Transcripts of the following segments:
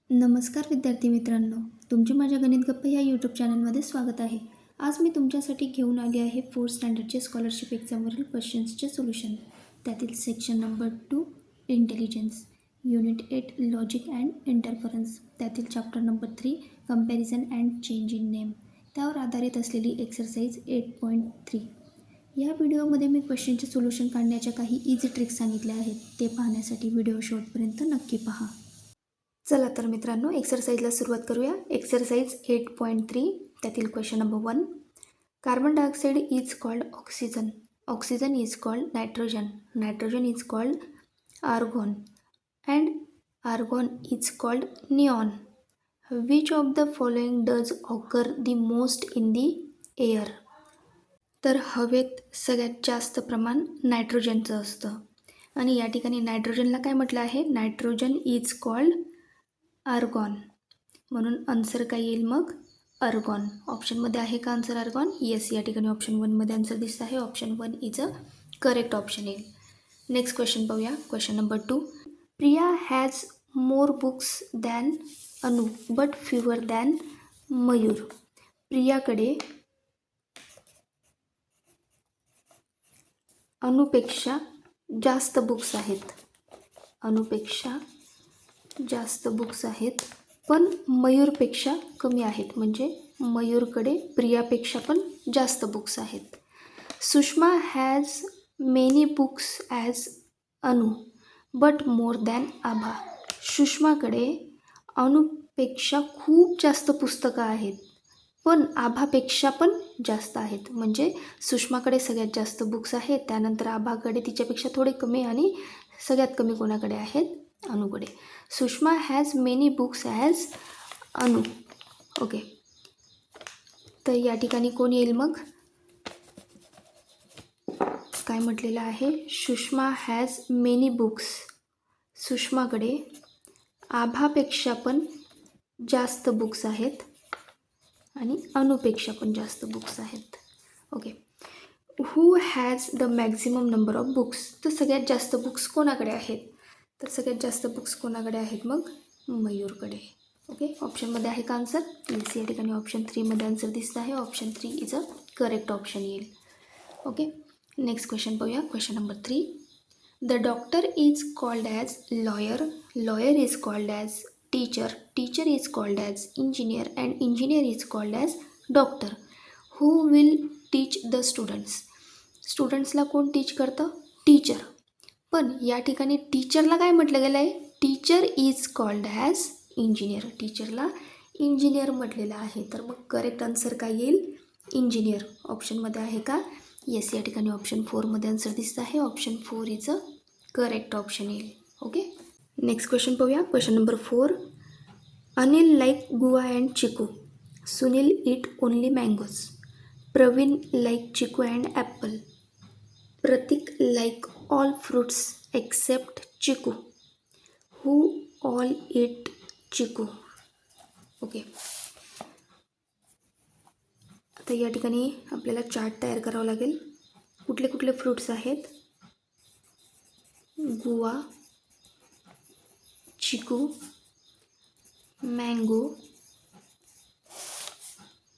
नमस्कार विद्यार्थी मित्रांनो, तुमचे माझ्या गणित गप्पा ह्या यूट्यूब चॅनलमध्ये स्वागत आहे. आज मी तुमच्यासाठी घेऊन आली आहे 4th स्टँडर्डचे स्कॉलरशिप एक्झामवरील क्वेश्चन्सचे सोल्युशन. त्यातील section number 2 intelligence, unit 8 logic and interference, त्यातील chapter number 3 comparison and change in name, त्यावर आधारित असलेली एक्सरसाइज 8.3. या व्हिडिओमध्ये मी क्वेश्चनचे सोल्युशन काढण्याच्या काही इझी ट्रिक्स सांगितल्या आहेत. ते पाहण्यासाठी व्हिडिओ शेवटपर्यंत नक्की पहा. चला तर मित्रांनो, एक्सरसाइजला सुरुवात करूया. एक्सरसाइज 8.3 त्यातील question number 1. Carbon dioxide is called oxygen, oxygen is called nitrogen, nitrogen is called argon and argon is called neon. Which of the following does occur the most in the air. तर हवेत सगळ्यात जास्त प्रमाण नायट्रोजनचं असतं आणि या ठिकाणी नायट्रोजनला काय म्हटलं आहे, नायट्रोजन इज कॉल्ड आर्गॉन, म्हणून आन्सर काय येईल मग, आर्गॉन. ऑप्शनमध्ये आहे का आन्सर आर्गॉन? येस, या ठिकाणी ऑप्शन 1मध्ये आन्सर दिसत आहे. Option 1 is a correct option येईल. नेक्स्ट क्वेश्चन पाहूया. Question number 2. Priya has more books than अनु बट फ्युअर दॅन मयूर. प्रियाकडे अनुपेक्षा जास्त बुक्स आहेत, अनुपेक्षा जास्त बुक्स आहेत, पण मयूरपेक्षा कमी आहेत. म्हणजे मयूरकडे प्रियापेक्षा पण जास्त बुक्स आहेत. Sushma has many books as अनु बट मोर दॅन आभा. सुषमाकडे अनुपेक्षा खूप जास्त पुस्तकं आहेत, पण आभापेक्षा पण जास्त आहेत. म्हणजे सुषमाकडे सगळ्यात जास्त बुक्स आहेत, त्यानंतर आभाकडे तिच्यापेक्षा थोडे कमी आणि सगळ्यात कमी कोणाकडे आहेत, अनुकडे. Sushma has many books as Anu. Okay, तर या ठिकाणी कोण येईल मग, काय म्हटलेलं आहे, सुषमा हॅज मेनी बुक्स. सुषमाकडे आभापेक्षा पण जास्त बुक्स आहेत आणि अनुपेक्षा पण जास्त बुक्स आहेत. Okay, who has the maximum number of books. तर सगळ्यात जास्त बुक्स कोणाकडे आहेत, तर सगळ्यात जास्त बुक्स कोणाकडे आहेत मग, मयूरकडे. ओके, ऑप्शनमध्ये आहे का आन्सर? येस, या ठिकाणी ऑप्शन 3मध्ये आन्सर दिसत आहे. Option 3 is a correct option येईल. ओके, नेक्स्ट क्वेश्चन पाहूया. Question number 3. The doctor is called as lawyer, lawyer is called as teacher, teacher is called as engineer and engineer is called as doctor. Who will teach the students. स्टुडंट्सला कोण teach करतं, teacher. पण या ठिकाणी टीचरला काय म्हटलं गेलं आहे, teacher is called as engineer, टीचरला इंजिनियर म्हटलेलं आहे. तर मग करेक्ट आन्सर काय येईल, इंजिनियर. ऑप्शनमध्ये आहे का? येस, या ठिकाणी ऑप्शन 4मध्ये आन्सर दिसत आहे. Option 4 is a correct option येईल. ओके, नेक्स्ट क्वेश्चन पाहूया. Question number 4. Anil like guava and chikoo, Sunil eat only mangoes, Pravin like chikoo and apple, Prateek like all fruits except chikoo. Who all eat chikoo. Okay, आता या ठिकाणी आपल्याला चार्ट तयार करावा लागेल. कुठले कुठले फ्रूट्स आहेत, गुवा, चिकू, मँगो,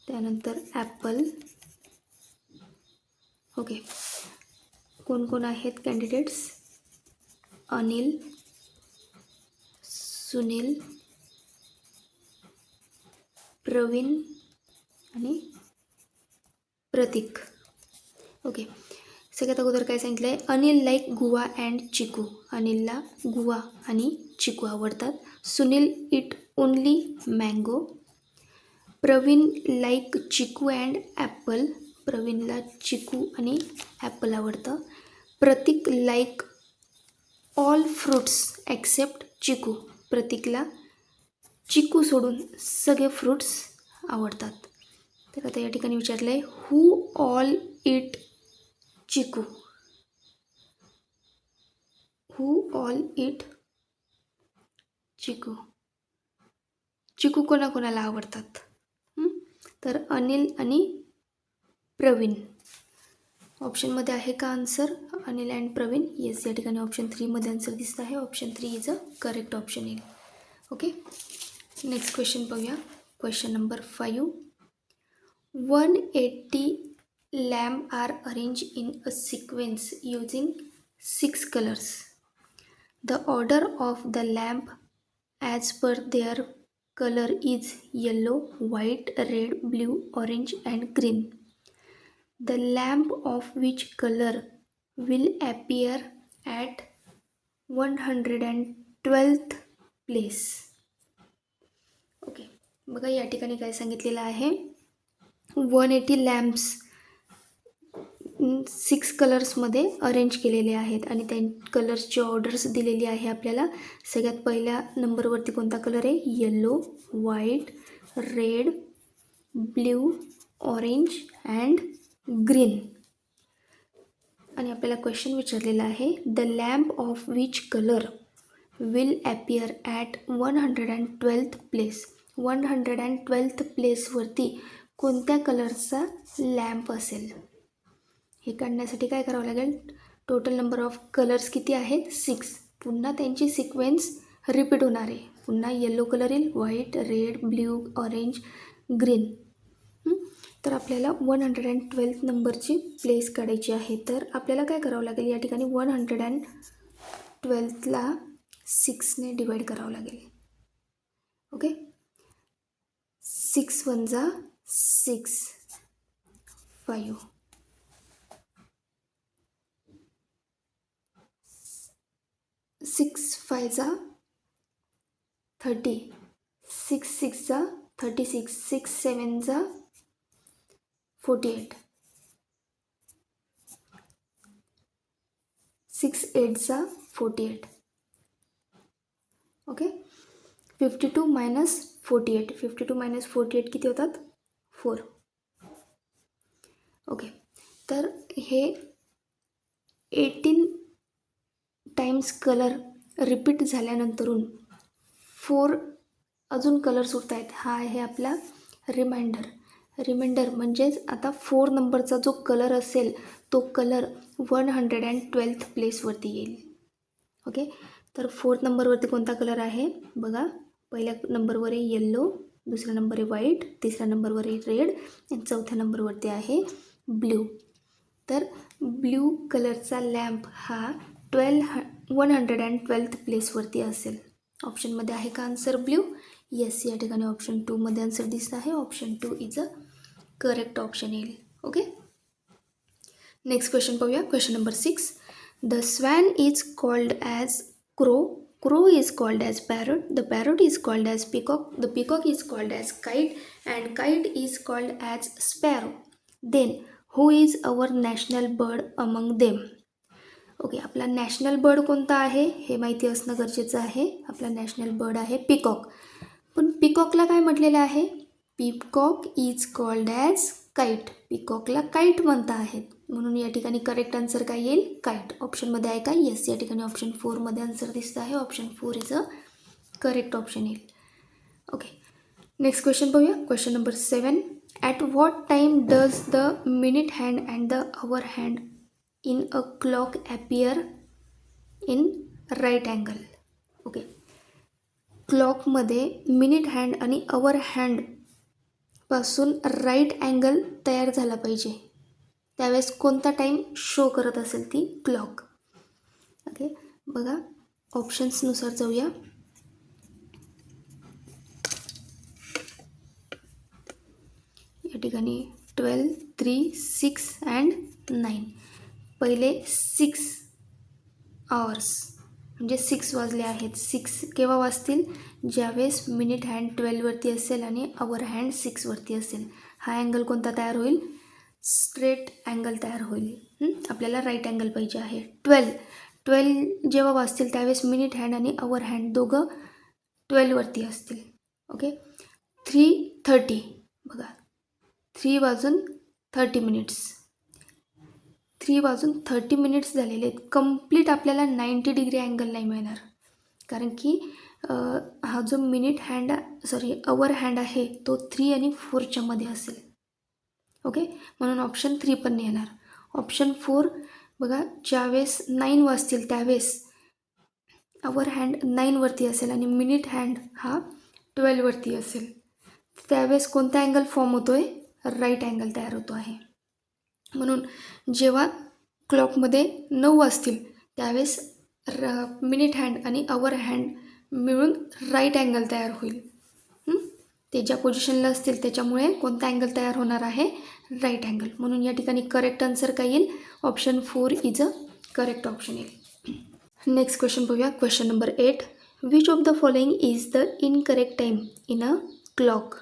त्यानंतर ॲपल. ओके, कोण कोण आहेत कॅन्डिडेट्स, अनिल, सुनील, प्रवीण आणि प्रतीक. ओके, सगळ्यात अगोदर काय सांगितलं आहे, अनिल लाईक गुवा अँड चिकू. अनिलला गुवा आणि चिकू आवडतात. Sunil eat only mango. Praveen like chikoo and apple. प्रवीणला चिकू आणि ॲपल आवडतं. Prateek like all fruits except chikoo. प्रतीकला चिकू सोडून सगळे फ्रूट्स आवडतात. तर आता या ठिकाणी विचारलं आहे, हू ऑल इट चिकू. हू ऑल इट चिकू. चिकू कोणाकोणाला आवडतात, तर अनिल आणि प्रवीण. ऑप्शनमध्ये आहे का answer, Anil and Praveen? Yes, या ठिकाणी ऑप्शन 3मध्ये आन्सर दिसत आहे. Option 3 is a correct option येईल. ओके, नेक्स्ट क्वेश्चन पाहूया. Question number 5. 180 lamp are arrange in a sequence using 6 colours. The order of the lamp as per their color is yellow, white, red, blue, orange and green. The lamp of which color will appear at 112th place? Okay, बघा या ठिकाणी काय सांगितलेलं आहे. 180 lamps 6 कलर्समध्ये arrange केलेले आहेत आणि त्या कलर्सची ऑर्डर्स दिलेली आहे आपल्याला. सगळ्यात पहिल्या नंबरवरती कोणता कलर आहे? Yellow, white, red, blue, orange and green. आणि आपल्याला क्वेश्चन विचारलेला आहे, the lamp of which colour will appear at 112th place. 112th प्लेसवरती कोणत्या कलरचा लॅम्प असेल? हे काढण्यासाठी काय करावं लागेल? टोटल नंबर ऑफ कलर्स किती आहेत? 6. पुन्हा त्यांची सिक्वेन्स रिपीट होणार आहे. पुन्हा येलो कलर येईल, white, red, blue, orange, green. तर आपल्याला 112th नंबरची प्लेस काढायची आहे. तर आपल्याला काय करावं लागेल? या ठिकाणी 112ला 6ने डिवाईड करावं लागेल. ओके, 6 1 जा 6, 5, 6 5 जा 30, 6 6 जा 36, 6 7 जा 48, 6 8 जा 48. ओके, 52 मायनस 48, 52 मायनस 48 किती होतात? 4. ओके, तर हे 18 टाइम्स कलर रिपीट झाल्यानंतरून 4 अजून कलर्स उरत आहेत. हा आहे आपला रिमाइंडर म्हणजेच आता 4 नंबरचा जो कलर असेल तो कलर 112th प्लेसवरती येईल. ओके, तर 4th नंबरवरती कोणता कलर आहे? बघा, पहिल्या नंबरवर आहे येल्लो, दुसऱ्या नंबर आहे व्हाईट, तिसऱ्या नंबरवर आहे रेड आणि चौथ्या नंबरवरती आहे ब्ल्यू. तर ब्ल्यू कलरचा लॅम्प हा 112th प्लेसवरती असेल. ऑप्शनमध्ये आहे का आन्सर ब्ल्यू? येस, या ठिकाणी ऑप्शन 2मध्ये आन्सर दिसत आहे. Option 2 is a correct option येईल. ओके, नेक्स्ट क्वेश्चन पाहूया. Question number 6. The swan is called as crow. Crow is called as parrot. The parrot is called as peacock. The peacock is called as kite. And kite is called as sparrow. Then who is our national bird among them? Okay, आपला national bird कोणता आहे हे माहिती असणं गरजेचं आहे. आपला national bird आहे पिकॉक. पण पिकॉकला काय म्हटलेलं आहे? Peacock is called as kite. पिकॉकला काईट म्हणता आहेत, म्हणून या ठिकाणी करेक्ट आन्सर काय येईल? काईट. ऑप्शनमध्ये आहे का? येस, या ठिकाणी ऑप्शन 4मध्ये आन्सर दिसत आहे. Option 4 is a correct option येईल. ओके, नेक्स्ट क्वेश्चन पाहूया. Question number 7. At what time does the minute hand and the hour hand in a clock appear in right angle? Okay, क्लॉकमध्ये minute hand आणि hour hand पासून right angle तयार झाला पाहिजे, त्यावेळेस कोणता टाईम शो करत असेल ती क्लॉक? ओके, बघा ऑप्शन्सनुसार जाऊया. या ठिकाणी 12, 3, 6 अँड 9. पहिले 6 आवर्स म्हणजे 6 वाजले आहेत. 6 केव्हा वाजतील? ज्यावेळेस मिनिट हँड 12वरती असेल आणि आवर हँड 6वरती असेल. हा अँगल कोणता तयार होईल? स्ट्रेट अँगल तयार होईल. आपल्याला राईट अँगल पाहिजे आहे. 12 जेव्हा वाजतील त्यावेळेस मिनिट हँड आणि आवर हँड दोघं 12वरती असतील. ओके, 3:30 बघा, 3 वाजून 30 मिनिट्स. 3 वाजून 30 मिनिट्स झालेले आहेत. कंप्लीट आपल्याला 90 डिग्री अँगल नाही मिळणार, कारण की हा जो मिनिट हँड आवर हँड आहे तो 3 आणि 4च्या मध्ये असेल. ओके, म्हणून ऑप्शन 3 पण नाही येणार. ऑप्शन 4 बघा, ज्यावेळेस 9 वाजतील त्यावेळेस आवर हँड 9वरती असेल आणि मिनिट हँड हा 12वरती असेल त्यावेळेस कोणता अँगल फॉर्म होतो आहे? राईट अँगल तयार होतो आहे. म्हणून जेव्हा क्लॉकमध्ये 9 असतील त्यावेळेस मिनिट हँड आणि आवर हँड मिळून राईट अँगल तयार होईल. ते ज्या पोझिशनला असतील त्याच्यामुळे कोणता अँगल तयार होणार आहे? Right angle. म्हणून या ठिकाणी करेक्ट आन्सर काय येईल? Option 4 is a correct option येईल. नेक्स्ट क्वेश्चन बघूया. Question number 8. Which of the following is the incorrect time in a clock?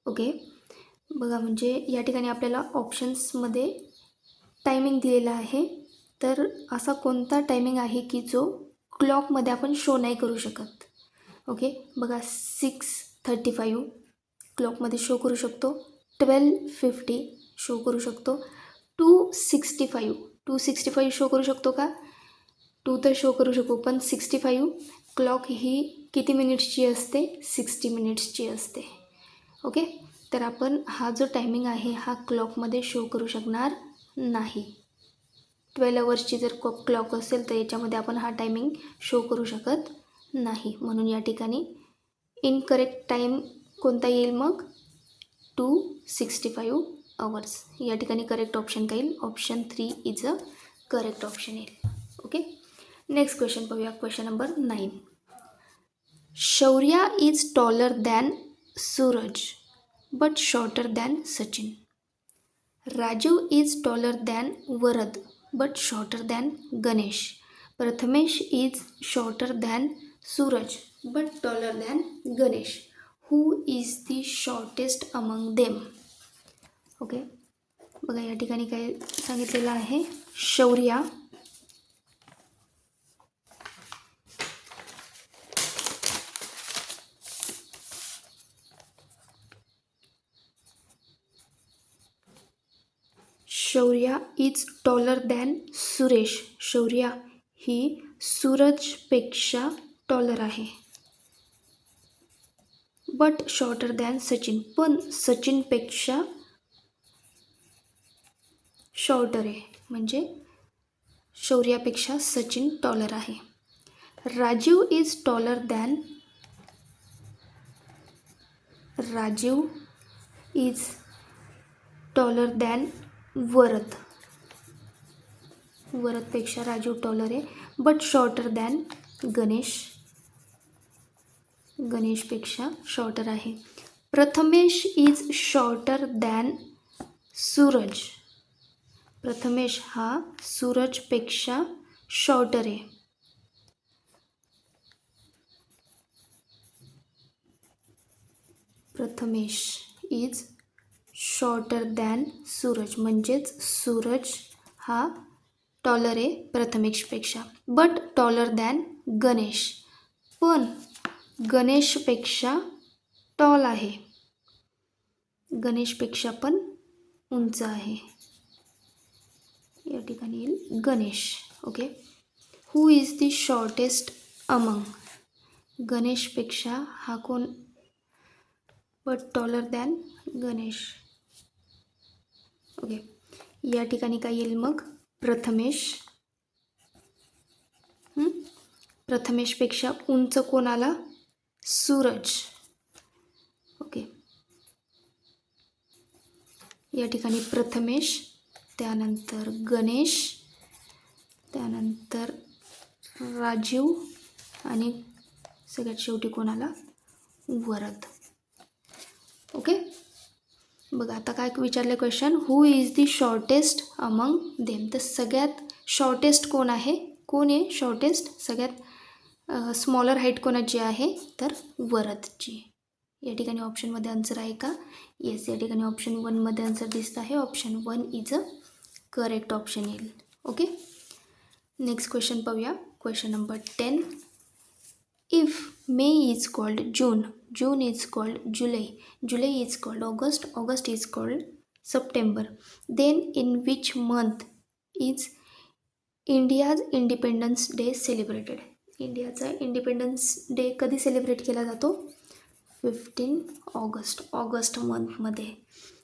Okay, बघा म्हणजे या ठिकाणी आपल्याला ऑप्शन्समध्ये टायमिंग दिलेला आहे. तर असा कोणता टायमिंग आहे की जो क्लॉकमध्ये आपण शो नाही करू शकत? ओके, बघा 6:35 क्लॉकमध्ये शो करू शकतो, 12:50 शो करू शकतो, 2:65 शो करू शकतो का? 2 तर शो करू शकू, पण 65 क्लॉक ही किती मिनिट्सची असते? 60 मिनिट्सची असते. ओके, तर आपण हा जो टायमिंग आहे हा क्लॉकमध्ये शो करू शकणार नाही. 12 आवर्सची जर क्लॉक असेल तर याच्यामध्ये आपण हा टायमिंग शो करू शकत नाही. म्हणून या ठिकाणी इनकरेक्ट टाईम कोणता येईल मग? 2:65 आवर्स. या ठिकाणी करेक्ट ऑप्शन काय येईल? Option 3 is a correct option येईल. ओके, नेक्स्ट क्वेश्चन बघूया. Question number 9. Shaurya is taller than Suraj but shorter than Sachin. Rajiv is taller than Varad but shorter than Ganesh. Prathamesh is shorter than Suraj but taller than Ganesh. Who is the shortest among them? Okay, बघा या ठिकाणी काय सांगितलेलं आहे? Shaurya is taller than Suresh. Shaurya ही सूरजपेक्षा taller आहे. But shorter than Sachin, पण सचिनपेक्षा शॉर्टर आहे, म्हणजे शौर्यापेक्षा सचिन टॉलर आहे. Rajiv is taller than Varad. वरदपेक्षा राजीव टॉलर आहे. बट शॉर्टर दॅन गणेश, गणेशपेक्षा शॉर्टर आहे. Prathamesh is shorter than Suraj. Prathamesh हा सूरजपेक्षा शॉर्टर आहे. Prathamesh is shorter than Suraj, म्हणजेच सूरज हा टॉलर आहे प्रथमेशपेक्षा. बट टॉलर दॅन गणेश, पण गणेशपेक्षा टॉल आहे, गणेशपेक्षा पण उंच आहे. या ठिकाणी येईल Ganesh. Okay, who is the shortest among? गणेशपेक्षा हा कोण? But taller than Ganesh. Okay, या ठिकाणी काय येईल मग? प्रथमेश. प्रथमेशपेक्षा उंच कोण आला? सूरज. ओके, या ठिकाणी प्रथमेश, त्यानंतर गणेश, त्यानंतर राजीव आणि सगळ्यात शेवटी कोण आला? वरद. ओके, बघा आता काय विचारलं question? Who is the shortest among them? तर सगळ्यात शॉर्टेस्ट कोण आहे? कोण आहे शॉर्टेस्ट? सगळ्यात स्मॉलर हाईट कोणाची आहे? तर वरदची. या ठिकाणी ऑप्शनमध्ये आन्सर आहे का? येस, या ठिकाणी ऑप्शन 1मध्ये आन्सर दिसत आहे. Option 1 is a correct option येईल. ओके, नेक्स्ट क्वेश्चन पाहूया. Question number 10. If May is called June, June is called July, July is called August, August is called September, then in which month is India's Independence Day celebrated? इंडियाचा independence day कधी celebrate केला जातो? 15 August, August मंथमध्ये.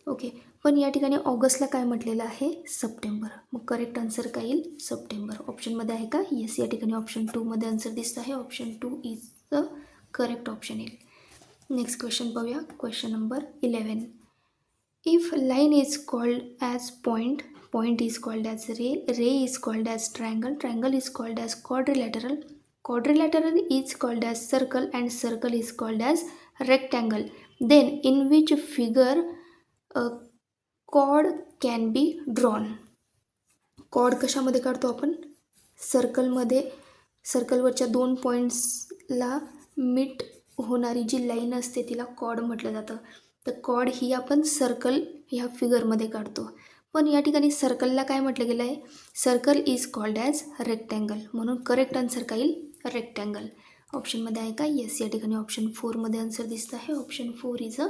Okay, पण या ठिकाणी ऑगस्टला काय म्हटलेलं आहे? सप्टेंबर. मग करेक्ट आन्सर काय येईल? सप्टेंबर. ऑप्शनमध्ये आहे का? येस, या ठिकाणी ऑप्शन 2मध्ये आन्सर दिसत आहे. Option 2 is the correct option येईल. नेक्स्ट क्वेश्चन पाहूया. Question number 11. If line is called as point, point is called as ray, ray is called as triangle, triangle is called as quadrilateral, quadrilateral is called as circle, and circle is called as rectangle, then in which figure a chord can be drawn? Chord कशामध्ये काढतो आपण? सर्कलमध्ये. सर्कलवरच्या 2 पॉईंट्सला meet होणारी जी line असते तिला cord म्हटलं जातं. तर कॉर्ड ही आपण सर्कल ह्या फिगरमध्ये काढतो. पण या ठिकाणी सर्कलला काय म्हटलं गेलं आहे? Circle is called as rectangle. म्हणून करेक्ट आन्सर काय येईल? रेक्टँगल. ऑप्शनमध्ये आहे का? येस. या ठिकाणी ऑप्शन 4मध्ये आन्सर दिसतं आहे. Option 4 is a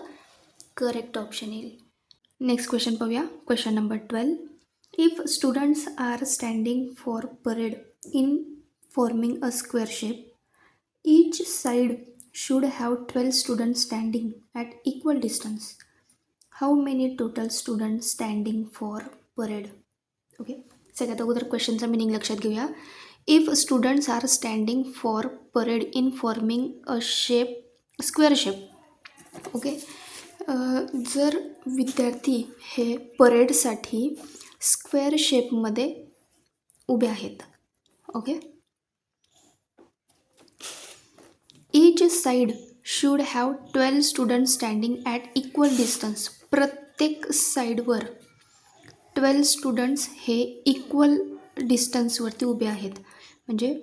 correct option येईल. नेक्स्ट क्वेश्चन पाहूया. Question number 12. If students are standing for parade in forming a square shape, each side should have 12 students standing at equal distance. How many total students standing for parade? Okay, सगळ्यात अगोदर क्वेश्चनचा meaning लक्षात घेऊया. If students are standing for parade in forming a shape, square shape. Okay, जर विद्यार्थी हे परेडसाठी square शेपमध्ये उभे आहेत. Okay, each side should have 12 student standing at equal distance. प्रत्येक साईडवर 12 स्टुडंट्स हे इक्वल डिस्टन्सवरती उभे आहेत. म्हणजे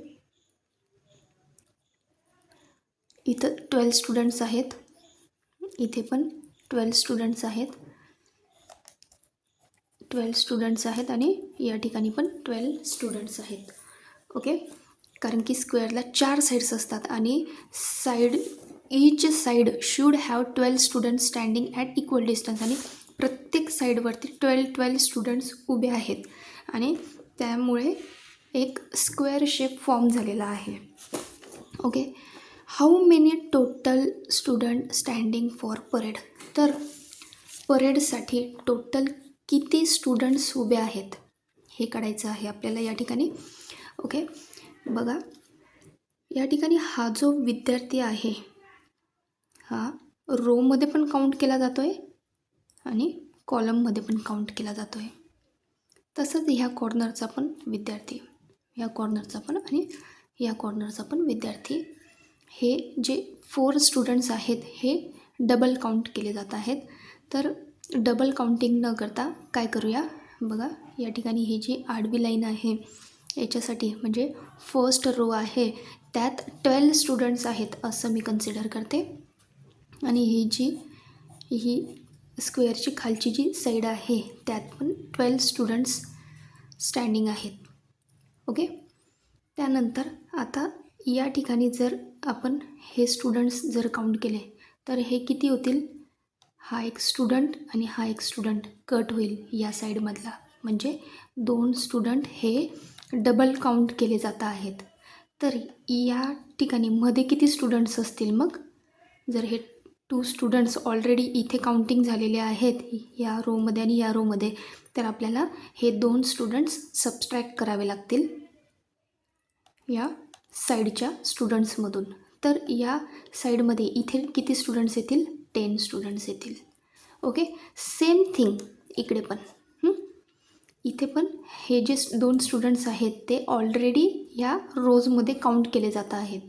इथं 12 स्टुडंट्स आहेत, इथे पण 12 स्टुडंट्स आहेत, 12 स्टुडंट्स आहेत आणि या ठिकाणी पण 12 स्टुडंट्स आहेत. ओके, कारण की स्क्वेअरला 4 साईड्स असतात आणि each side should have 12 students standing at equal distance. आणि प्रत्येक साईडवरती 12 स्टुडंट्स उभे आहेत आणि त्यामुळे एक स्क्वेअर शेप फॉर्म झालेला आहे. Okay, how many total student standing for parade. तर परेडसाठी टोटल किती स्टुडंट्स उभे आहेत हे काढायचं आहे आपल्याला या ठिकाणी. ओके, बघा या ठिकाणी हा जो विद्यार्थी आहे हा रोमध्ये पण काउंट केला जातो आहे आणि कॉलममध्ये पण काउंट केला जातो आहे. तसंच ह्या कॉर्नरचा पण विद्यार्थी, ह्या कॉर्नरचा पण आणि ह्या कॉर्नरचा पण विद्यार्थी, हे जे 4 स्टुडंट्स आहेत हे डबल काउंट केले जात आहेत. तर डबल काउंटिंग न करता काय करूया, बघा या ठिकाणी ही जी आडवी लाईन आहे याच्यासाठी म्हणजे फर्स्ट रो आहे त्यात 12 स्टुडंट्स आहेत असं मी कन्सिडर करते. आणि ही स्क्वेअरची खालची जी साईड आहे त्यात पण 12 स्टुडंट्स स्टँडिंग आहेत. ओके, त्यानंतर आता या ठिकाणी जर आपण हे स्टुडंट्स जर काउंट केले तर हे किती होतील? हा एक स्टुडंट आणि हा एक स्टुडंट कट होईल या साईडमधला, म्हणजे 2 स्टुडंट हे डबल काउंट केले जात आहेत. तर या ठिकाणी मध्ये किती स्टुडंट्स असतील मग? जर हे 2 स्टुडंट्स ऑलरेडी इथे काउंटिंग झालेले आहेत या रोमध्ये आणि या रोमध्ये, तर आपल्याला हे 2 स्टुडंट्स सबस्ट्रॅक्ट करावे लागतील या साईडच्या स्टुडंट्समधून. तर या साईडमध्ये इथे किती स्टुडंट्स येतील? 10 स्टुडंट्स येतील. ओके, सेम थिंग इकडे पण. इथे पण हे जे 2 स्टुडंट्स आहेत ते ऑलरेडी या रोजमध्ये काउंट केले जात आहेत.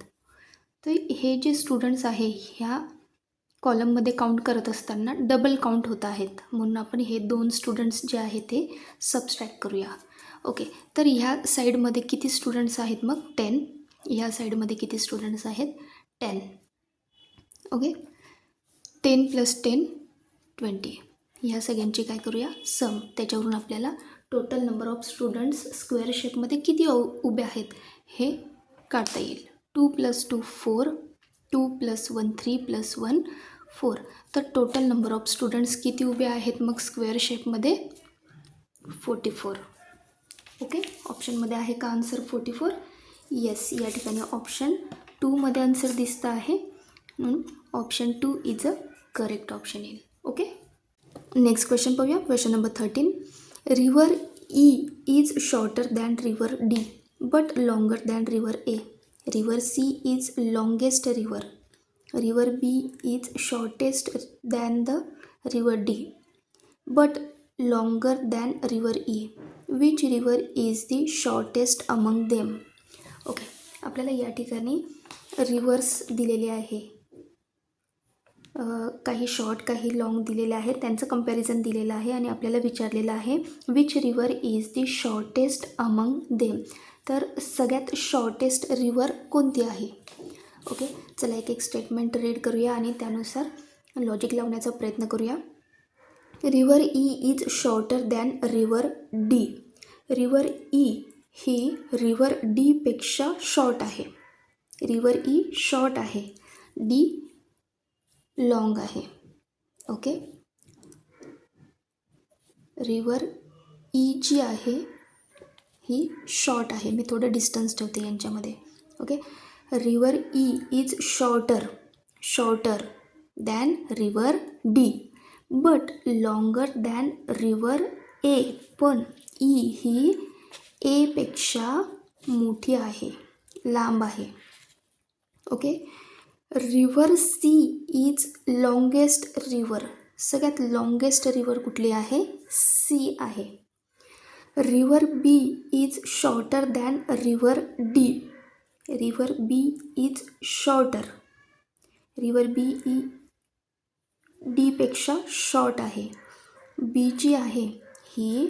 तर हे जे स्टुडंट्स आहे ह्या कॉलममध्ये काउंट करत असताना डबल काउंट होत आहेत, म्हणून आपण हे 2 स्टुडंट्स जे आहेत ते सबस्ट्रॅक्ट करूया. ओके, तर ह्या साईडमध्ये किती स्टुडंट्स आहेत मग? 10. ह्या साईडमध्ये किती स्टुडंट्स आहेत? 10. ओके, 10 + 10 20. ह्या सगळ्यांची काय करूया? सम. त्याच्यावरून आपल्याला total number of students square शेपमध्ये किती उभे आहेत हे काढता येईल. 2 + 2 4, 2 + 1 3 + 1 4. तर टोटल नंबर ऑफ स्टुडंट्स किती उभे आहेत मग स्क्वेअर शेपमध्ये? 44. ओके, ऑप्शनमध्ये आहे का आन्सर 44? येस, या ठिकाणी ऑप्शन 2मध्ये आन्सर दिसतं आहे, म्हणून option 2 is a correct option येईल. ओके, नेक्स्ट क्वेश्चन पाहूया. Question number 13. River E is shorter than river D but longer than river A. River C is longest river river B is shortest than the river D but longer than river E. Which river is the shortest among them. Okay, आपल्याला या ठिकाणी reverse दिलेले आहे, काही short काही long दिलेले आहेत, त्यांचं कंपॅरिझन दिलेलं आहे आणि आपल्याला विचारलेलं आहे which river is the shortest among them. तर सगळ्यात शॉर्टेस्ट रिवर कोणती आहे. ओके, चला एक एक स्टेटमेंट रीड करूया आणि त्यानुसार लॉजिक लावण्याचा प्रयत्न करूया. River E is shorter than river D. River E ही रिवर डीपेक्षा शॉर्ट आहे. रिवर ई शॉर्ट आहे, डी लॉंग आहे. ओके, रिवर ई जी आहे ही शॉर्ट आहे. मी थोडं डिस्टन्स ठेवते यांच्यामध्ये. Okay, river E is shorter than river D but longer than river A. पण ई ही एपेक्षा मोठी आहे, लांब आहे. Okay, river C is longest river. सगळ्यात लॉंगेस्ट रिवर कुठली आहे, सी आहे. River B is shorter than river D. River B is shorter, river B E डीपेक्षा शॉर्ट आहे. बी जी आहे ही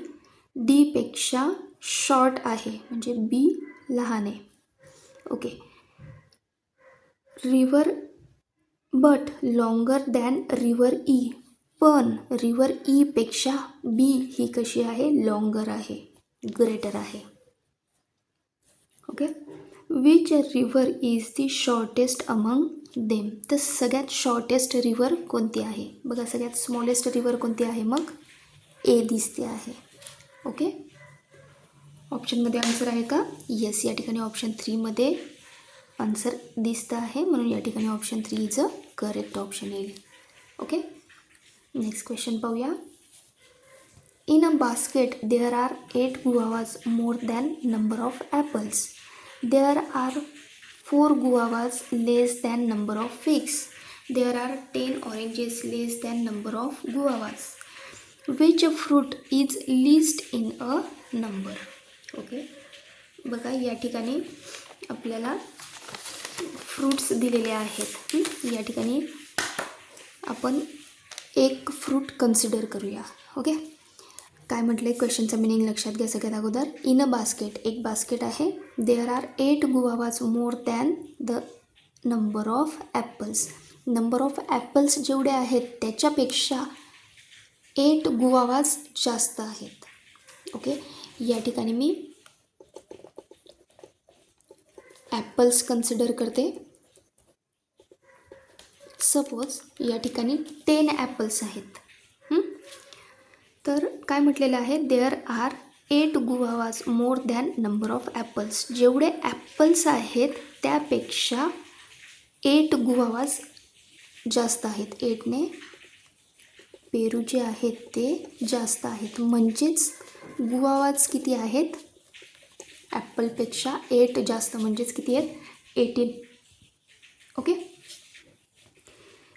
डीपेक्षा शॉर्ट आहे, म्हणजे बी लहान आहे. Okay, river but longer than river E. पण रिवर ईपेक्षा बी ही कशी आहे, लॉंगर आहे, ग्रेटर आहे. Okay, which river is the shortest among them. तर सगळ्यात शॉर्टेस्ट रिवर कोणती आहे. बघा, सगळ्यात स्मॉलेस्ट रिवर कोणती आहे, मग ए दिसते आहे. ओके, ऑप्शनमध्ये आन्सर आहे का, येस. या ठिकाणी ऑप्शन 3मध्ये आन्सर दिसतं आहे, म्हणून या ठिकाणी option 3 is a correct option येईल. ओके, नेक्स्ट क्वेश्चन पाहूया. In a basket there are 8 guavas more than number of apples. There are 4 guavas less than number of figs. There are 10 oranges less than number of guavas. Which fruit is least in a number? Okay, बघा या ठिकाणी आपल्याला fruits दिलेले आहेत. या ठिकाणी आपण एक फ्रूट कन्सिडर करूया. ओके, काय म्हटलं आहे क्वेश्चनचं मिनिंग लक्षात घ्या सगळ्यात अगोदर. इन अ बास्केट, एक बास्केट आहे. There are 8 guavas more than the number of apples. Number of apples जेवढे आहेत त्याच्यापेक्षा 8 गुआवाज जास्त आहेत. ओके, या ठिकाणी मी ॲपल्स कन्सिडर करते. सपोज या ठिकाणी 10 ॲपल्स आहेत. तर काय म्हटलेलं आहे, there are 8 guavas more than number of apples. जेवढे ॲपल्स आहेत त्यापेक्षा 8 गुआवाज जास्त आहेत. 8ने पेरू जे आहेत ते जास्त आहेत, म्हणजेच गुआवाज किती आहेत, ॲपलपेक्षा 8 जास्त, म्हणजेच किती आहेत, 18. Okay,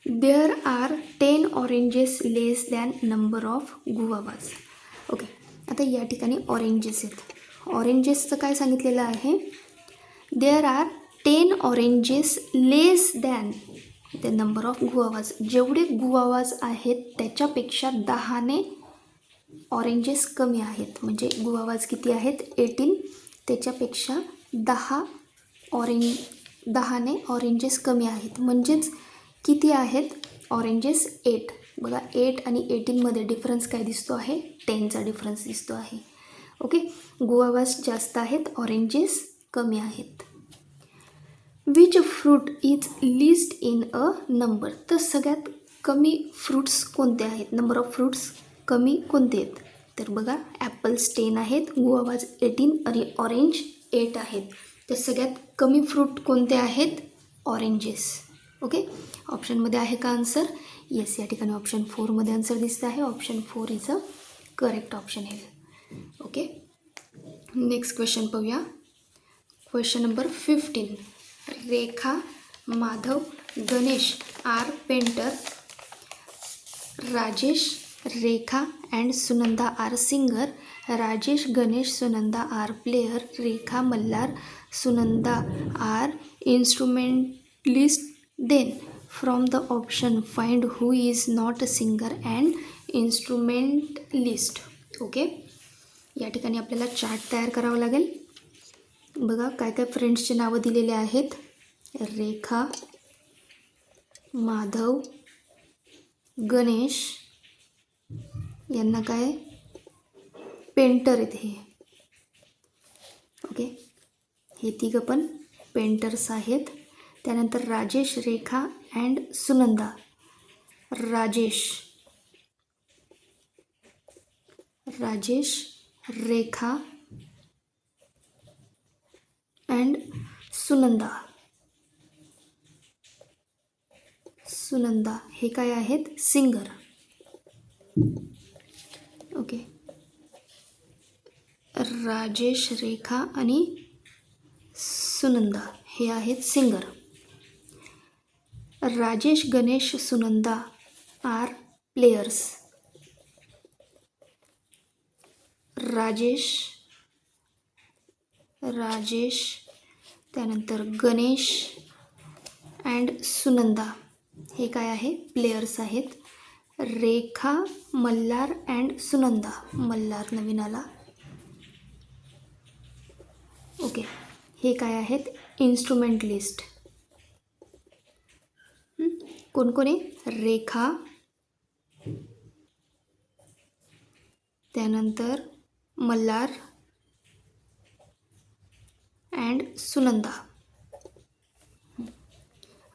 there are 10 oranges less than number of guavas. Okay, आता या ठिकाणी ऑरेंजेस आहेत. ऑरेंजेसचं काय सांगितलेलं आहे, there are 10 oranges less than the number of guavas. जेवढे गुआवाज आहेत त्याच्यापेक्षा 10ने ऑरेंजेस कमी आहेत, म्हणजे गुआवाज किती आहेत, 18. त्याच्यापेक्षा 10ने ऑरेंजेस कमी आहेत, म्हणजेच किती आहेत ऑरेंजेस, 8. बघा 8 आणि 18मध्ये डिफरन्स काय दिसतो आहे, 10चा डिफरन्स दिसतो आहे. ओके, गुआवाज जास्त आहेत, ऑरेंजेस कमी आहेत. Which fruit is list in a number. तर सगळ्यात कमी फ्रूट्स कोणते आहेत, नंबर ऑफ फ्रूट्स कमी कोणते आहेत. तर बघा ॲपल्स 10 आहेत, गुआवाज 18 आणि ऑरेंज 8 आहेत. तर सगळ्यात कमी फ्रूट कोणते आहेत, ऑरेंजेस. ओके, ऑप्शनमध्ये आहे का आन्सर, येस. या ठिकाणी ऑप्शन 4मध्ये आन्सर दिसतं आहे. Option 4 is a correct option येईल. ओके, नेक्स्ट क्वेश्चन पाहूया. Question number 15. Rekha, Madhav Ganesh are painter. Rajesh, Rekha and Sunanda are singer. Rajesh, Ganesh, Sunanda are player. Rekha, Mallar, Sunanda are instrumentalist. Then from the option find who is not a singer and instrumentalist. Okay, या ठिकाणी आपल्याला chart तयार करावा लागेल. बघा काय काय फ्रेंड्सचे नावं दिलेले आहेत. रेखा, माधव, गणेश यांना काय पेंटर आहेत हे. ओके, हे तिघं पण पेंटर्स आहेत. त्यानंतर राजेश, रेखा अँड सुनंदा. राजेश, रेखा अँड सुनंदा. हे काय आहेत, सिंगर. ओके, राजेश, रेखा आणि सुनंदा हे आहेत singer. Rajesh, Ganesh, Sunanda are players. Rajesh, त्यानंतर गणेश अँड सुनंदा हे काय आहे, प्लेयर्स आहेत. रेखा, मल्हार अँड सुनंदा. मल्हार नवीन आला. ओके, हे काय आहेत, इन्स्ट्रुमेंटलिस्ट. कोण कोण आहे, रेखा, त्यानंतर Malhar and Sunanda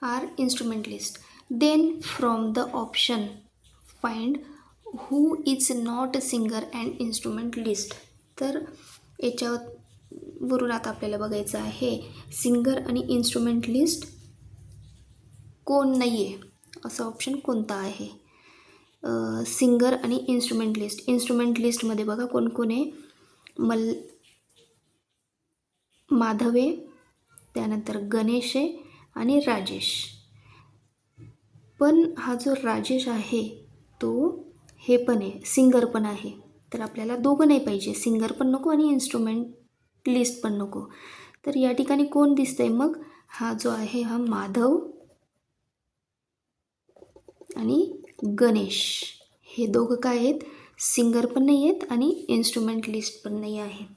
are instrumentalist. Then from the option find who is not a singer and instrumentalist. तर याच्यावरून आता आपल्याला बघायचं आहे सिंगर आणि इन्स्ट्रुमेंटलिस्ट कोण नाही आहे असं ऑप्शन कोणता आहे. सिंगर आणि इन्स्ट्रुमेंटलिस्ट. इन्स्ट्रुमेंटलिस्टमध्ये बघा कोण कोण आहे, माधव आहे, त्यानंतर गणेश आहे आणि राजेश. पण हा जो राजेश आहे तो हे पण आहे, सिंगर पण आहे. तर आपल्याला दोघं नाही पाहिजे, सिंगर पण नको आणि इन्स्ट्रुमेंटलिस्ट पण नको. तर या ठिकाणी कोण दिसतंय मग, हा जो आहे हा माधव आणि गणेश. हे दोघं काय आहेत, सिंगर पण नाही आहेत आणि इन्स्ट्रुमेंटलिस्ट पण नाही आहेत.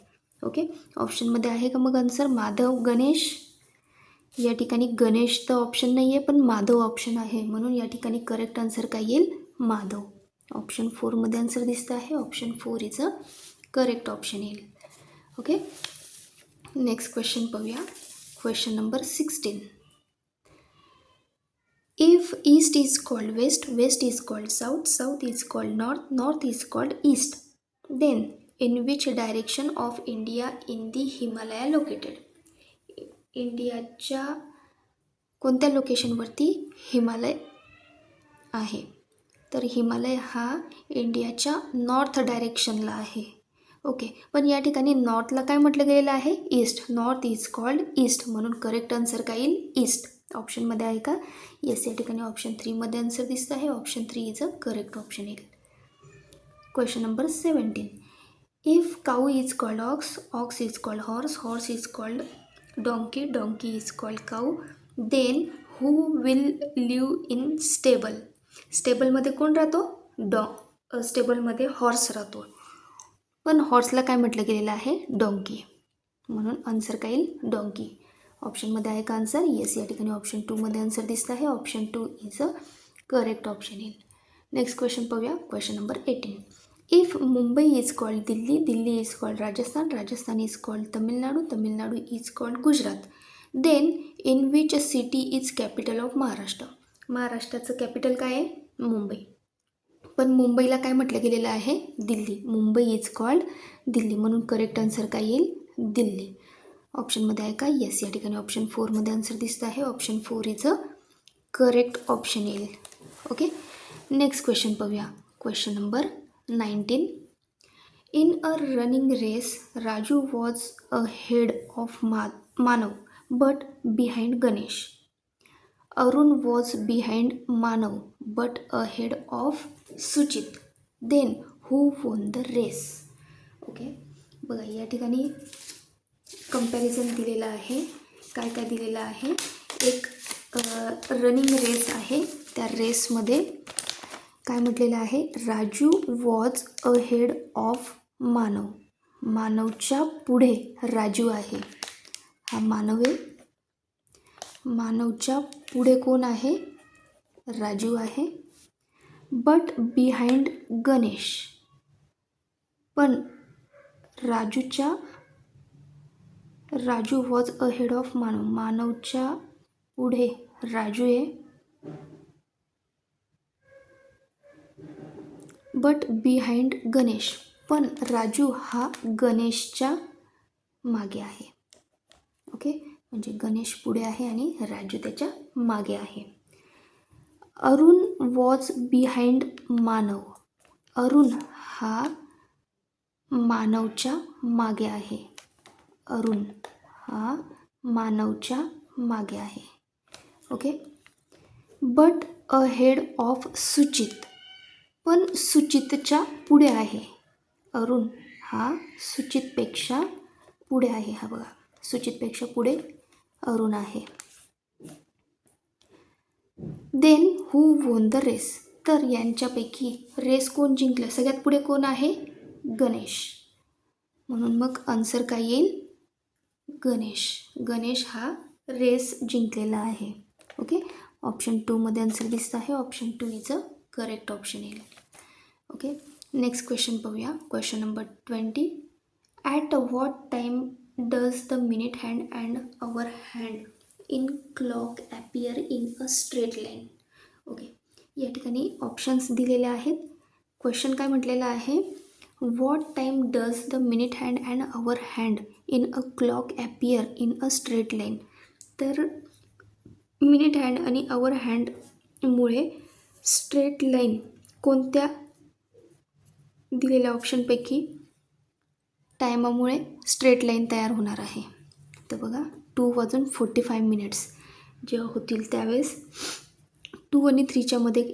ओके, ऑप्शनमध्ये आहे का मग आन्सर, माधव, गणेश. या ठिकाणी गणेश तर ऑप्शन नाही आहे पण माधव ऑप्शन आहे, म्हणून या ठिकाणी करेक्ट आन्सर काय येईल, माधव. ऑप्शन 4मध्ये आन्सर दिसतं आहे. Option 4 is a correct option येईल. ओके, नेक्स्ट क्वेश्चन पाहूया. Question number 16. If east is called west, west is called south, south is called north, north is called east, then in which direction of India in the Himalaya located? इंडियाच्या कोणत्या लोकेशनवरती हिमालय आहे? तर हिमालय हा इंडियाच्या north डायरेक्शनला आहे. Okay, पण या ठिकाणी नॉर्थला काय म्हटलं गेलेलं आहे, east. North is called east, म्हणून करेक्ट आन्सर काय येईल, ईस्ट. ऑप्शनमध्ये आहे का, येस. या ठिकाणी ऑप्शन 3मध्ये आन्सर दिसतं आहे. Option 3 is a correct option येईल. Question number 17. If cow is called ox, ox is called horse, horse is called donkey, donkey is called cow, then who will live in stable? स्टेबलमध्ये कोण राहतो, स्टेबलमध्ये horse राहतो, पण हॉर्सला काय म्हटलं गेलेलं आहे, डोंकी, म्हणून आन्सर काय येईल, डोंकी. ऑप्शनमध्ये आहे का आन्सर, येस. या ठिकाणी ऑप्शन 2मध्ये आन्सर दिसतं आहे. Option 2 is a correct option येईल. नेक्स्ट क्वेश्चन पाहूया. Question number 18. If Mumbai is called Delhi, Delhi is called Rajasthan, Rajasthan is called Tamil Nadu, Tamil Nadu is called Gujarat, then in which city is capital of Maharashtra? महाराष्ट्राचं कॅपिटल काय आहे, मुंबई, पण मुंबईला काय म्हटलं गेलेलं आहे, दिल्ली. मुंबई इज कॉल्ड दिल्ली, म्हणून करेक्ट आन्सर काय येईल, दिल्ली. ऑप्शनमध्ये आहे का, येस. या ठिकाणी ऑप्शन 4मध्ये आन्सर दिसतं आहे. Option 4 is a correct option येईल. ओके, नेक्स्ट क्वेश्चन पाहूया. Question number 19. In a running race Raju was ahead of Manav but behind Ganesh. Arun was behind Manav but ahead of Suchit. Then who won the race. Okay, बघा या ठिकाणी comparison दिलेलं आहे. काय काय दिलेलं आहे, एक रनिंग रेस आहे. त्या रेसमध्ये काय म्हटलेलं आहे, राजू वॉज अहेड ऑफ मानव. मानवच्या पुढे राजू आहे. हा मानव आहे. मानवच्या पुढे कोण आहे, राजू आहे. बट बिहाइंड गणेश, पण राजू वॉज अहेड ऑफ मानव. मानवच्या पुढे राजू आहे. बट बिहाइंड गणेश, पण राजू हा गणेशच्या मागे आहे. ओके, म्हणजे गणेश पुढे आहे आणि राजू त्याच्या मागे आहे. अरुण वॉज बिहाइंड मानव. अरुण हा मानवच्या मागे आहे. अरुण हा मानवच्या मागे आहे. ओके, बट अहेड ऑफ सुचित, पण सुचितच्या पुढे आहे. अरुण हा सुचितपेक्षा पुढे आहे. हा बघा, सुचितपेक्षा पुढे अरुण आहे. Then who won the race, तर यांच्यापैकी रेस कोण जिंकलं, सगळ्यात पुढे कोण आहे, गणेश. म्हणून मग आन्सर काय येईल, गणेश. गणेश हा रेस जिंकलेला आहे. ओके, ऑप्शन 2 मध्ये आन्सर दिसत आहे. Option 2 is a correct option येईल. ओके, नेक्स्ट क्वेश्चन पाहूया. Question number 20. At what time does the minute hand and our hand in clock appear in a straight line. Okay, या ठिकाणी options दिलेले आहेत. Question काय म्हटलेलं आहे, what time does the minute hand and our hand in a clock appear in a straight line. तर minute hand आणि आवर हँडमुळे straight line कोणत्या दिलेल्या ऑप्शनपैकी टायमामुळे स्ट्रेट लाईन तयार होणार आहे. तर बघा 2:45 मिनिट्स जेव्हा होतील त्यावेळेस 2 आणि 3च्या मध्ये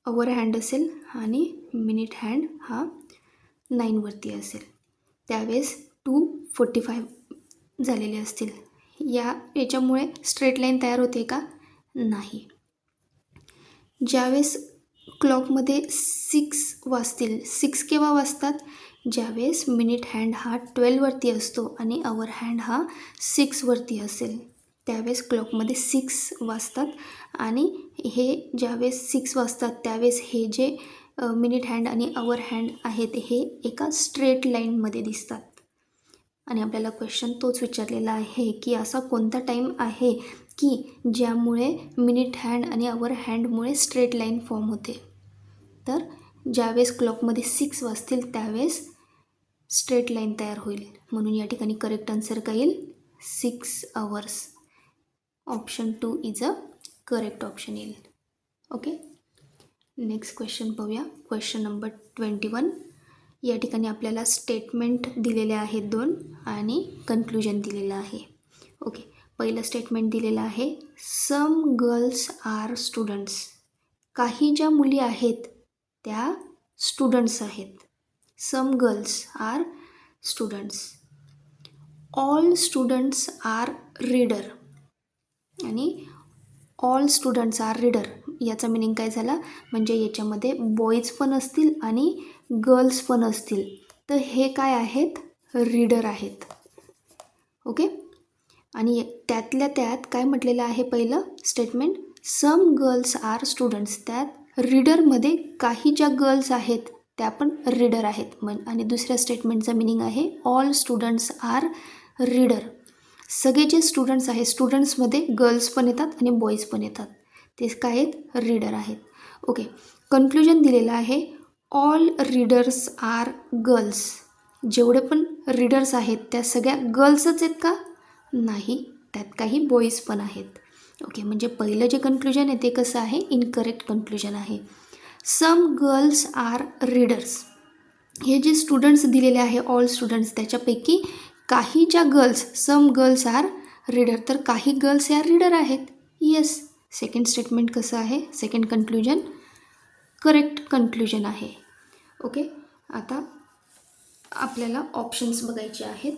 आवर हँड असेल आणि मिनिट हँड हा 9वरती असेल. त्यावेळेस 2:45 झालेले असतील. याच्यामुळे स्ट्रेट लाईन तयार होते का, नाही. ज्यावेळेस क्लॉकमध्ये 6 वाजतील, 6 केव्हा वाजतात, ज्यावेळेस मिनिट हँड हा 12वरती असतो आणि आवर हँड हा 6वरती असेल. त्यावेळेस क्लॉकमध्ये 6 वाजतात आणि हे ज्यावेळेस 6 वाजतात त्यावेळेस हे जे मिनिट हँड आणि आवर हँड आहेत हे एका स्ट्रेट लाईनमध्ये दिसतात. आणि आपल्याला क्वेश्चन तोच विचारलेला आहे की असा कोणता टाईम आहे की ज्यामुळे मिनिट हँड आणि आवर हँडमुळे स्ट्रेट लाईन फॉर्म होते. तर ज्यावेळेस क्लॉकमध्ये 6 वाजतील त्यावेळेस स्ट्रेट लाईन तयार होईल. म्हणून या ठिकाणी करेक्ट आन्सर काय येईल, 6 hours. Option 2 is a correct option येईल. ओके, नेक्स्ट क्वेश्चन पाहूया. Question number 21. या ठिकाणी आपल्याला स्टेटमेंट दिलेले आहेत 2 आणि कन्क्लुजन दिलेलं आहे. ओके, पहिलं स्टेटमेंट दिलेलं आहे, सम गर्ल्स आर स्टुडंट्स. काही ज्या मुली आहेत त्या स्टुडंट्स आहेत. Some girls are students. All students are reader आणि ऑल स्टुडंट्स आर रीडर याचा मिनिंग काय झाला, म्हणजे याच्यामध्ये बॉईज पण असतील आणि गर्ल्स पण असतील. तर हे काय आहेत, रीडर आहेत. ओके, आणि त्यातल्या त्यात काय म्हटलेलं आहे, पहिलं statement some girls are students. त्यात रीडरमध्ये काही ज्या गर्ल्स आहेत त्या पण रीडर आहेत. आणि दुसऱ्या स्टेटमेंटचा मिनिंग आहे ऑल स्टुडंट्स आर रीडर. सगळे जे स्टुडंट्स आहेत, स्टुडंट्समध्ये गर्ल्स पण येतात आणि बॉईज पण येतात, ते काय आहेत, रीडर आहेत. ओके, कन्क्लुजन दिलेलं आहे, ऑल रीडर्स आर गर्ल्स. जेवढे पण रीडर्स आहेत त्या सगळ्या गर्ल्सच आहेत का, नाही, त्यात काही बॉईज पण आहेत. ओके, म्हणजे पहिलं जे कन्क्लुजन आहे ते कसं आहे, इनकरेक्ट कन्क्लुजन आहे. सम गर्ल्स आर रीडर्स, हे जे स्टुडंट्स दिलेले आहे ऑल स्टुडंट्स, त्याच्यापैकी काही ज्या girls, some girls are reader, तर काही गर्ल्स या रीडर आहेत. येस, सेकंड स्टेटमेंट कसं आहे, सेकंड कन्क्ल्युजन करेक्ट कन्क्ल्युजन आहे. ओके, आता आपल्याला ऑप्शन्स बघायचे आहेत.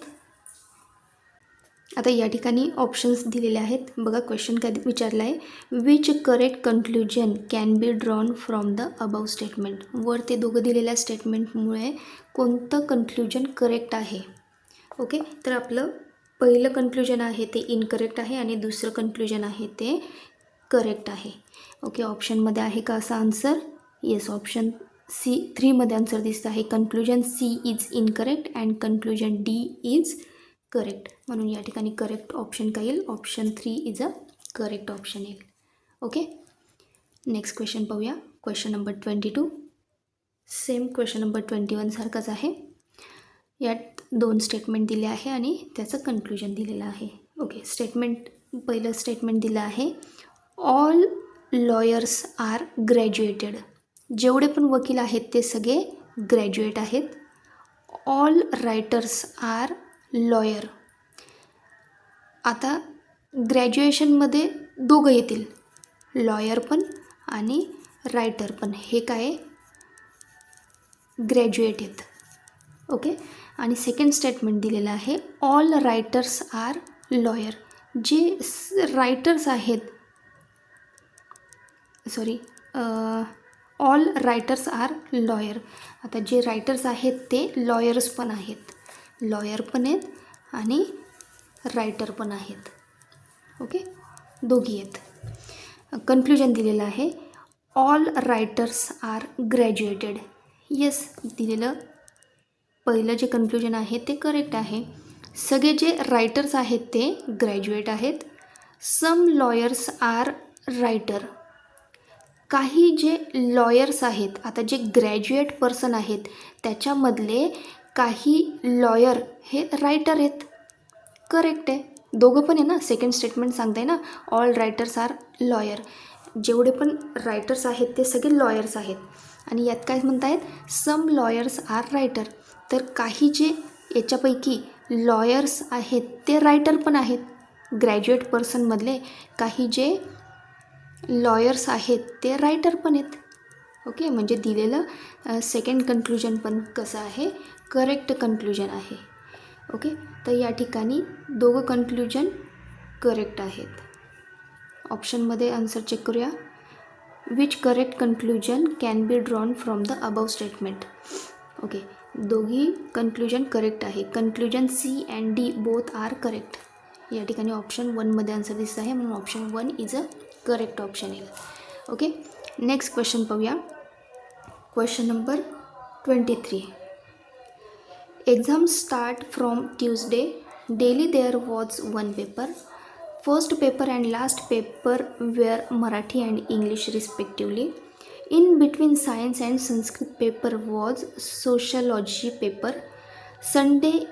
आता या ठिकाणी ऑप्शन्स दिलेले आहेत बघा. क्वेश्चन काय विचारला आहे, which correct conclusion can be drawn from the above statement. वर ते दोघं दिलेल्या स्टेटमेंटमुळे कोणतं कन्क्ल्युजन करेक्ट आहे. ओके, तर आपलं पहिलं कन्क्ल्युजन आहे ते इनकरेक्ट आहे आणि दुसरं कन्क्ल्युजन आहे ते करेक्ट आहे. ओके, ऑप्शनमध्ये आहे का असा आन्सर? येस, ऑप्शन C3 मध्ये आन्सर दिसतं आहे. Conclusion C is incorrect and conclusion D is correct. म्हणून या ठिकाणी करेक्ट ऑप्शन काय येईल, option 3 is a correct option येईल. ओके, नेक्स्ट क्वेश्चन पाहूया. Question number 22 same question number 21 सारखाच आहे. यात 2 स्टेटमेंट दिले आहे आणि त्याचं कन्क्ल्युजन दिलेलं आहे. ओके, पहिलं स्टेटमेंट दिलं आहे, ऑल लॉयर्स आर ग्रॅज्युएटेड. जेवढे पण वकील आहेत ते सगळे ग्रॅज्युएट आहेत. All writers are lawyer. आता ग्रॅज्युएशनमध्ये दोघं येतील, लॉयर पण आणि रायटर पण. हे काय ग्रॅज्युएट आहेत. ओके, आणि सेकंड स्टेटमेंट दिलेलं आहे, ऑल रायटर्स आर लॉयर. जे रायटर्स आहेत, ऑल रायटर्स आर लॉयर. आता जे रायटर्स आहेत ते लॉयर्स पण आहेत, लॉयर पण आहेत आणि रायटर पण आहेत. ओके, दोघी आहेत. कन्क्ल्युजन दिलेलं आहे, all writers are graduated. Yes, दिलेलं पहिलं जे कन्क्ल्युजन आहे ते करेक्ट आहे. सगळे जे रायटर्स आहेत ते ग्रॅज्युएट आहेत. सम लॉयर्स आर रायटर. काही जे लॉयर्स आहेत, आता जे ग्रॅज्युएट पर्सन आहेत त्याच्यामधले काही लॉयर हे रायटर आहेत. करेक्ट आहे, दोघं पण आहे ना. सेकंड स्टेटमेंट सांगताय ना, ऑल रायटर्स आर लॉयर. जेवढे पण रायटर्स आहेत ते सगळे लॉयर्स आहेत. आणि यात काय म्हणतायत, सम लॉयर्स आर रायटर. तर काही जे याच्यापैकी लॉयर्स आहेत ते रायटर पण आहेत. ग्रॅज्युएट पर्सनमधले काही जे लॉयर्स आहेत ते रायटर पण आहेत. ओके, म्हणजे दिलेलं सेकंड कन्क्ल्युजन पण कसं आहे, करेक्ट कन्क्ल्युजन आहे. ओके, तर या ठिकाणी दोघं कन्क्ल्युजन करेक्ट आहेत. ऑप्शनमध्ये आन्सर चेक करूया. Which correct conclusion can be drawn from the above statement. Okay, दोघी कन्क्ल्युजन करेक्ट आहे. Conclusion C and D both are correct. या ठिकाणी ऑप्शन 1मध्ये आन्सर दिसत आहे, म्हणून option 1 is a correct option येईल. ओके, नेक्स्ट क्वेश्चन पाहूया. Question number 23. Exams start from Tuesday. Daily there was one paper. First paper and last paper were Marathi and English respectively. In between science and Sanskrit paper was sociology paper. Sunday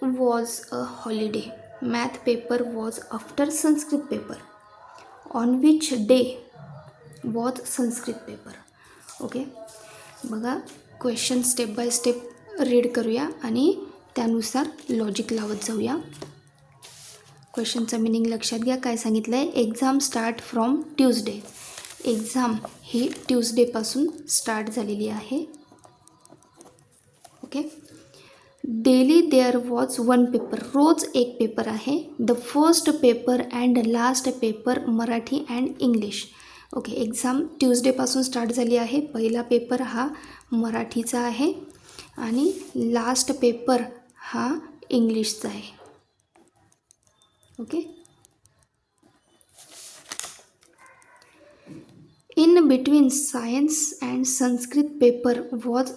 was a holiday. Math paper was after Sanskrit paper. On which day was Sanskrit paper? Okay, बघा question step by step read करूया आणि त्यानुसार logic लावत जाऊया. क्वेश्चनचं meaning लक्षात घ्या. काय सांगितलं आहे, exam start from Tuesday. Exam ही ट्यूजडेपासून स्टार्ट झालेली आहे. Okay, daily there was one paper. रोज एक पेपर आहे. The first paper and last paper Marathi and English. Okay, exam ट्यूजडेपासून स्टार्ट झाली आहे. पहिला पेपर हा मराठीचा आहे आणि लास्ट पेपर हा इंग्लिशचा आहे. Okay, in between science and Sanskrit paper was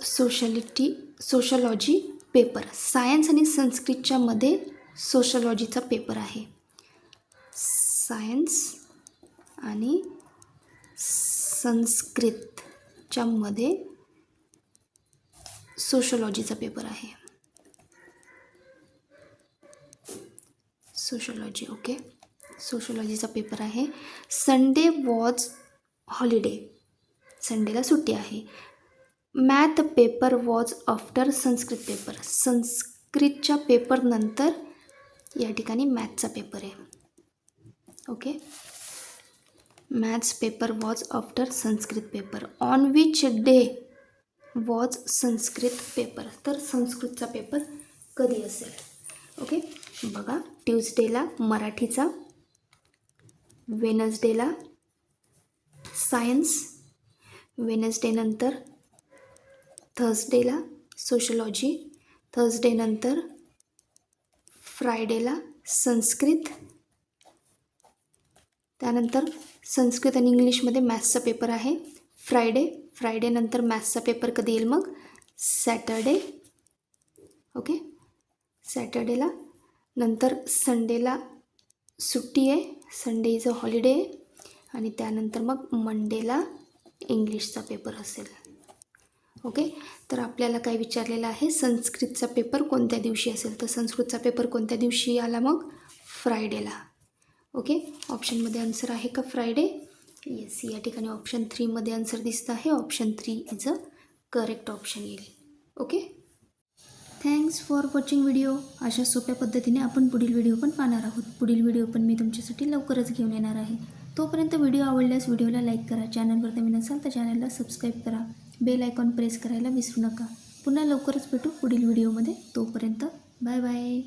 sociology paper. Science आणि संस्कृतच्या मध्ये सोशलॉजीचा पेपर आहे. सायन्स आणि संस्कृतच्या मध्ये सोशलॉजीचा पेपर आहे. सोशलॉजी. ओके, सोशलॉजीचा पेपर आहे. Sunday was holiday. संडेला सुट्टी आहे. Math paper was after Sanskrit paper. संस्कृतच्या पेपरनंतर या ठिकाणी मॅथचा पेपर आहे. Okay, maths paper was after Sanskrit paper. On which day was Sanskrit paper. तर संस्कृतचा पेपर कधी असेल. ओके, बघा, ट्यूजडेला मराठीचा, वेनसडेला सायन्स, वेनसडेनंतर थर्सडेला सोशलॉजी, थर्सडेनंतर फ्रायडेला संस्कृत, त्यानंतर संस्कृत आणि इंग्लिशमध्ये मॅथ्सचा पेपर आहे फ्रायडेनंतर मॅथ्सचा पेपर कधी येईल मग सॅटर्डे. ओके, सॅटर्डेला, नंतर संडेला सुट्टी आहे, संडे इज अ हॉलिडे, आणि त्यानंतर मग मंडेला इंग्लिशचा पेपर असेल. ओके, तर आपल्याला काय विचारलेलं आहे, संस्कृतचा पेपर कोणत्या दिवशी असेल. तर संस्कृतचा पेपर कोणत्या दिवशी आला मग फ्रायडेला. ओके, ऑप्शनमध्ये आन्सर आहे का फ्रायडे. येस, या ठिकाणी ऑप्शन 3मध्ये आन्सर दिसतं आहे. Option 3 is a correct option येईल. Okay, thanks for watching video. अशा सोप्या पद्धतीने आपण पुढील व्हिडिओ पण पाहणार आहोत. पुढील व्हिडिओ पण मी तुमच्यासाठी लवकरच घेऊन येणार आहे. तोपर्यंत व्हिडिओ आवडल्यास व्हिडिओला लाईक करा, चॅनलवर नवीन असाल तर चॅनलला सबस्क्राईब करा, बेल आयकॉन प्रेस करायला विसरू नका. पुन्हा लवकरच भेटू पुढील व्हिडिओमध्ये. तोपर्यंत बाय बाय.